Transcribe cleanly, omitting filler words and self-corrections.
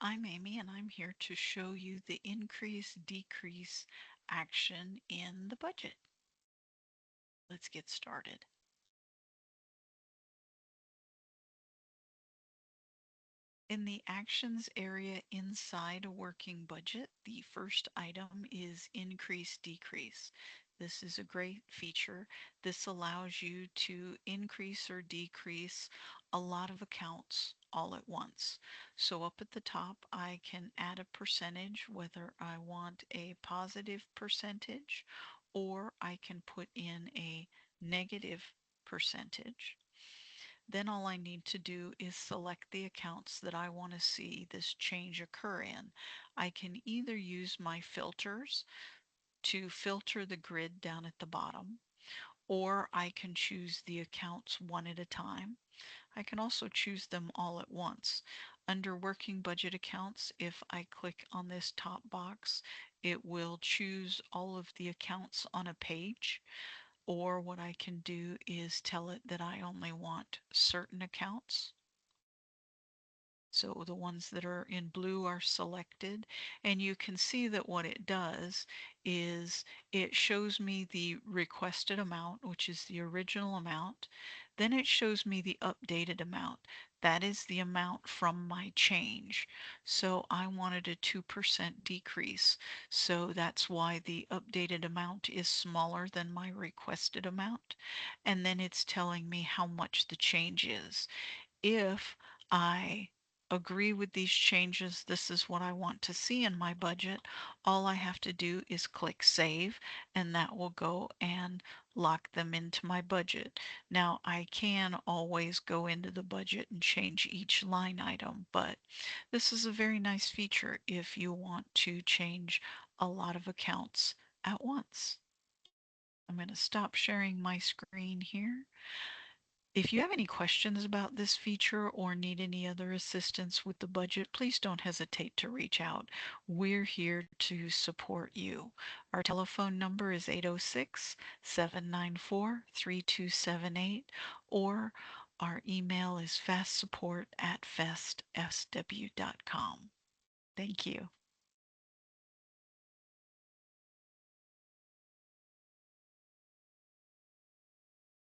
I'm Amy and I'm here to show you the increase-decrease action in the budget. Let's get started. In the actions area inside a working budget, the first item is increase-decrease. This is a great feature. This allows you to increase or decrease a lot of accounts all at once. So up at the top, I can add a percentage, whether I want a positive percentage or I can put in a negative percentage. Then all I need to do is select the accounts that I want to see this change occur in. I can either use my filters to filter the grid down at the bottom, or I can choose the accounts one at a time. I can also choose them all at once. Under working budget accounts, if I click on this top box, it will choose all of the accounts on a page. Or what I can do is tell it that I only want certain accounts. So the ones that are in blue are selected, and you can see that what it does is it shows me the requested amount, which is the original amount. Then it shows me the updated amount. That is the amount from my change. So I wanted a 2% decrease. So that's why the updated amount is smaller than my requested amount. And then it's telling me how much the change is. If I agree with these changes, this is what I want to see in my budget, all I have to do is click save and that will go and lock them into my budget. Now I can always go into the budget and change each line item, but this is a very nice feature if you want to change a lot of accounts at once. I'm going to stop sharing my screen here. If you have any questions about this feature or need any other assistance with the budget, please don't hesitate to reach out. We're here to support you. Our telephone number is 806-794-3278, or our email is fastsupport@festsw.com. Thank you.